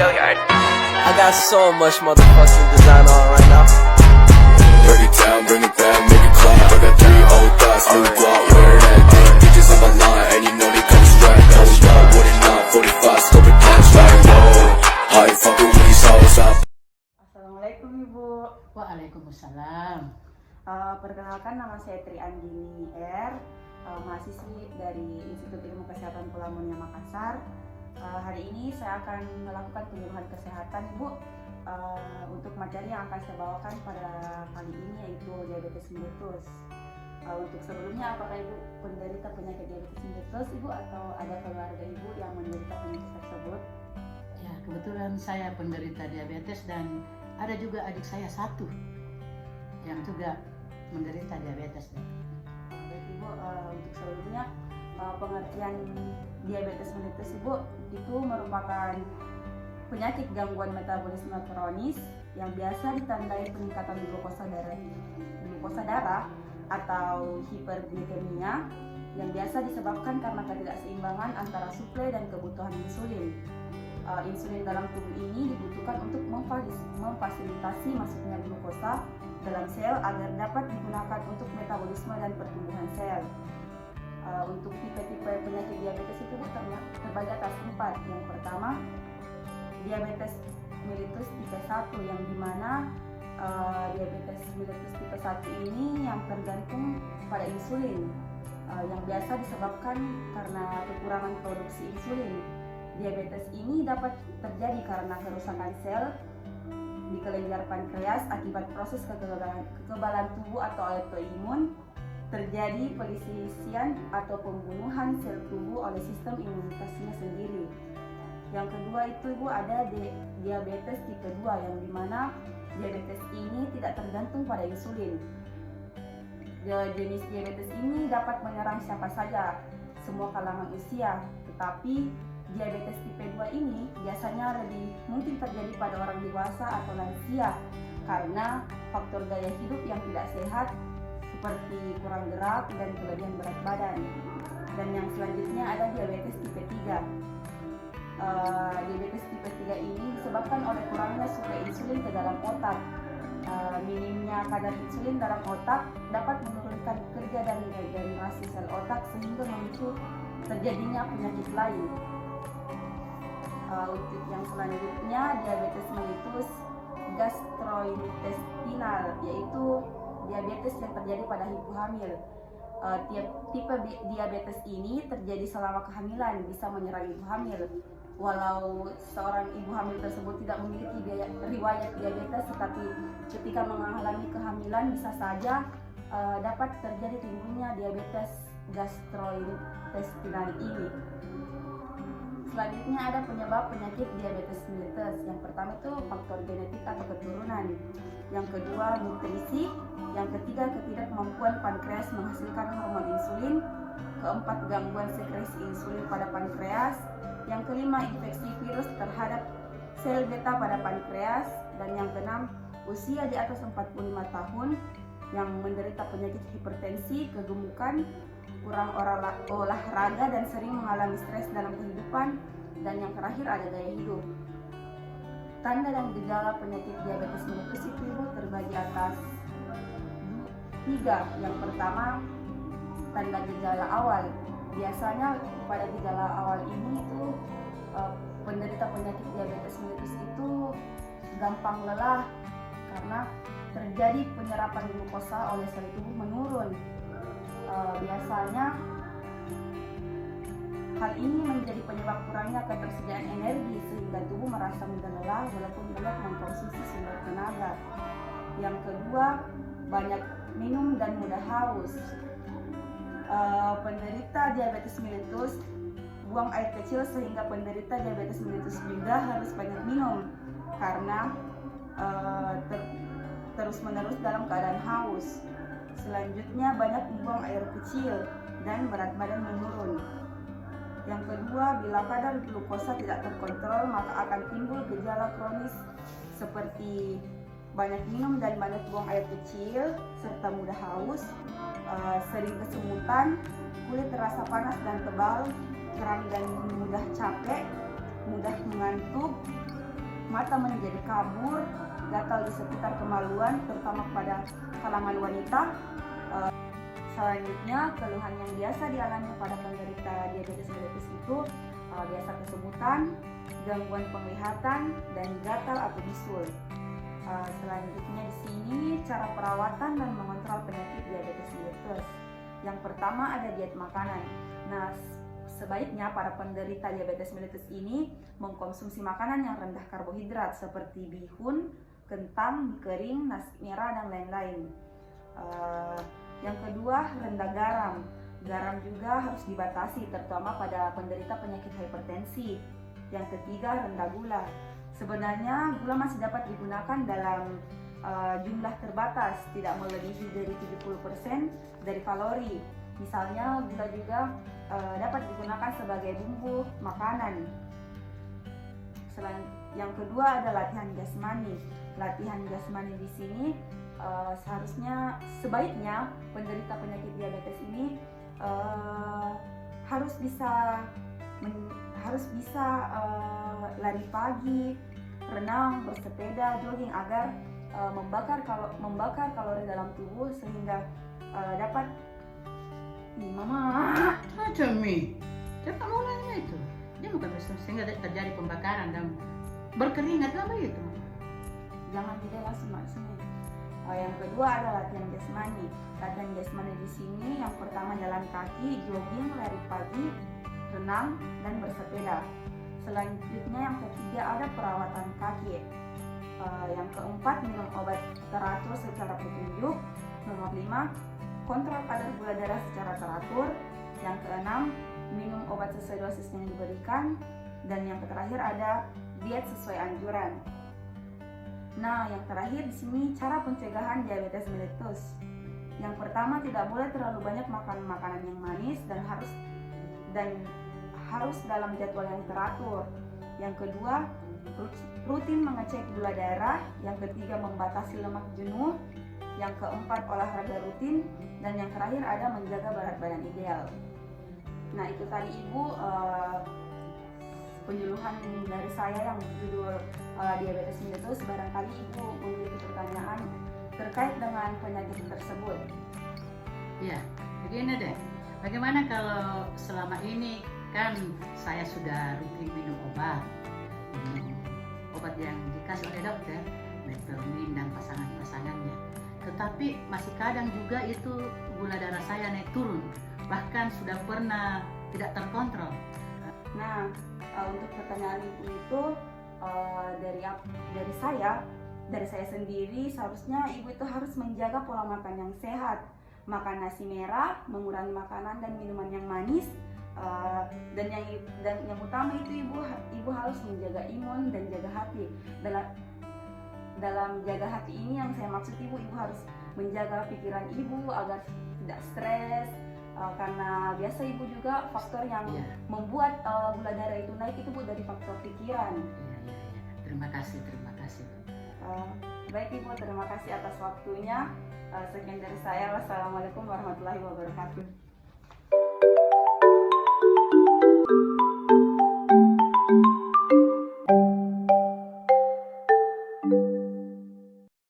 I got so much motherfucking design on right now. Break it down, bring it back, make it clap. I got 3 old thoughts, new guap, wear that dick. Bitches on my line, and you know they come strapped. Hold up, what it not, 45, scope it down, like whoa. How you fucking with these hoes up? Assalamualaikum Ibu. Waalaikumsalam. Perkenalkan, nama saya Tri Andini R, mahasiswi dari Institut Ilmu Kesehatan Pulau Munia Makassar. Hari ini saya akan melakukan penyuluhan kesehatan Ibu untuk materi yang akan saya bawakan pada kali ini, yaitu diabetes mellitus. Untuk sebelumnya, apakah Ibu penderita penyakit diabetes mellitus Ibu, atau ada keluarga Ibu yang menderita penyakit tersebut? Ya, kebetulan saya penderita diabetes dan ada juga adik saya satu yang juga menderita diabetes. Baik Ibu, untuk sebelumnya pengertian diabetes mellitus Ibu itu merupakan penyakit gangguan metabolisme kronis yang biasa ditandai peningkatan glukosa darah atau hiperglikemia yang biasa disebabkan karena ketidakseimbangan antara suplai dan kebutuhan insulin. Insulin dalam tubuh ini dibutuhkan untuk memfasilitasi masuknya glukosa dalam sel agar dapat digunakan untuk metabolisme dan pertumbuhan sel. Untuk tipe-tipe penyakit diabetes itu terbagi atas 4. Yang pertama, diabetes mellitus tipe 1, yang dimana diabetes mellitus tipe 1 ini yang tergantung pada insulin, yang biasa disebabkan karena kekurangan produksi insulin. Diabetes ini dapat terjadi karena kerusakan sel di kelenjar pankreas akibat proses kekebalan tubuh atau autoimun, terjadi pelisisian atau pembunuhan sel tubuh oleh sistem imunitasnya sendiri. Yang kedua itu Ibu ada diabetes tipe 2, yang dimana diabetes ini tidak tergantung pada insulin. Jenis diabetes ini dapat menyerang siapa saja, semua kalangan usia, tetapi diabetes tipe 2 ini biasanya lebih mungkin terjadi pada orang dewasa atau lansia karena faktor gaya hidup yang tidak sehat seperti kurang gerak dan kelebihan berat badan. Dan yang selanjutnya ada diabetes tipe 3. Diabetes tipe 3 ini disebabkan oleh kurangnya suplai insulin ke dalam otak. Minimnya kadar insulin dalam otak dapat menurunkan kerja dari regenerasi sel otak sehingga memicu terjadinya penyakit lain. Untuk yang selanjutnya diabetes mellitus gastrointestinal, yaitu diabetes yang terjadi pada ibu hamil. Tipe diabetes ini terjadi selama kehamilan, bisa menyerang ibu hamil. Walau seorang ibu hamil tersebut tidak memiliki riwayat diabetes, tetapi ketika mengalami kehamilan bisa saja dapat terjadi timbulnya diabetes gastrointestinal ini. Selanjutnya ada penyebab penyakit diabetes mellitus. Yang pertama itu faktor genetik atau keturunan. Yang kedua nutrisi. Yang ketiga ketidakmampuan pankreas menghasilkan hormon insulin. Keempat gangguan sekresi insulin pada pankreas. Yang kelima infeksi virus terhadap sel beta pada pankreas. Dan yang keenam usia di atas 45 tahun yang menderita penyakit hipertensi, kegemukan, kurang olahraga dan sering mengalami stres dalam kehidupan. Dan yang terakhir ada gaya hidup. Tanda dan gejala penyakit diabetes mellitus itu terbagi atas 3. Yang pertama, tanda gejala awal. Biasanya pada gejala awal ini itu penderita penyakit diabetes mellitus itu gampang lelah karena terjadi penyerapan glukosa oleh sel tubuh menurun. Biasanya hal ini menjadi penyebab kurangnya ketersediaan energi sehingga tubuh merasa mudah lelah walaupun banyak mengkonsumsi sumber tenaga. Yang kedua, banyak minum dan mudah haus. Penderita diabetes mellitus buang air kecil sehingga penderita diabetes mellitus juga harus banyak minum karena terus-menerus dalam keadaan haus. Selanjutnya banyak membuang air kecil dan berat badan menurun. Yang kedua, bila kadar glukosa tidak terkontrol maka akan timbul gejala kronis seperti banyak minum dan banyak buang air kecil serta mudah haus, sering kesemutan, kulit terasa panas dan tebal, kram dan mudah capek, mudah mengantuk, mata menjadi kabur, gatal di sekitar kemaluan, terutama pada kalangan wanita. Selanjutnya, keluhan yang biasa dialami pada penderita diabetes mellitus itu biasa kesemutan, gangguan penglihatan, dan gatal atau bisul. Selanjutnya di sini cara perawatan dan mengontrol penyakit diabetes mellitus. Yang pertama ada diet makanan. Nah, sebaiknya para penderita diabetes mellitus ini mengkonsumsi makanan yang rendah karbohidrat seperti bihun, kentang, mie kering, nasi merah, dan lain-lain. Yang kedua, rendah garam. Garam juga harus dibatasi, terutama pada penderita penyakit hipertensi. Yang ketiga, rendah gula. Sebenarnya gula masih dapat digunakan dalam jumlah terbatas, tidak melebihi dari 70% dari kalori. Misalnya gula juga dapat digunakan sebagai bumbu makanan. Yang kedua ada latihan jasmani. Latihan jasmani di sini sebaiknya penderita penyakit diabetes ini harus bisa lari pagi, renang, bersepeda, jogging agar membakar kalori dalam tubuh sehingga dapat Macam mie. Cepat mulainya itu. Dia bukan bisa sehingga terjadi pembakaran dan berkeringat apa itu. Jangan tidak langsung maksudnya. Yang kedua ada latihan jasmani. Latihan jasmani di sini yang pertama jalan kaki, jogging, lari pagi, renang, dan bersepeda. Selanjutnya yang ketiga ada perawatan kaki. Yang keempat minum obat teratur secara petunjuk. Nomor 5 kontrol kadar gula darah secara teratur. Yang keenam minum obat sesuai dosis yang diberikan. Dan yang terakhir ada diet sesuai anjuran. Nah, yang terakhir di sini cara pencegahan diabetes mellitus. Yang pertama, tidak boleh terlalu banyak makan makanan yang manis dan harus dalam jadwal yang teratur. Yang kedua, rutin mengecek gula darah. Yang ketiga, membatasi lemak jenuh. Yang keempat, olahraga rutin. Dan yang terakhir ada menjaga berat badan ideal. Nah, itu tadi Ibu penyuluhan dari saya yang berjudul diabetes mellitus. Barangkali Ibu memiliki pertanyaan terkait dengan penyakit tersebut. Ya, begini deh. Bagaimana kalau selama ini kan saya sudah rutin minum obat yang dikasih oleh dokter, metformin dan pasangannya. Tetapi masih kadang juga itu gula darah saya naik turun, bahkan sudah pernah tidak terkontrol. Nah, untuk pertanyaan Ibu itu dari saya sendiri, seharusnya Ibu itu harus menjaga pola makan yang sehat, makan nasi merah, mengurangi makanan dan minuman yang manis, dan yang utama itu Ibu harus menjaga imun dan jaga hati. Dalam jaga hati ini yang saya maksud Ibu harus menjaga pikiran Ibu agar tidak stres. Karena biasa Ibu juga faktor yang membuat gula darah itu naik itu Bu dari faktor pikiran. Terima kasih. Baik Ibu, terima kasih atas waktunya. Sekian dari saya. Wassalamualaikum warahmatullahi wabarakatuh.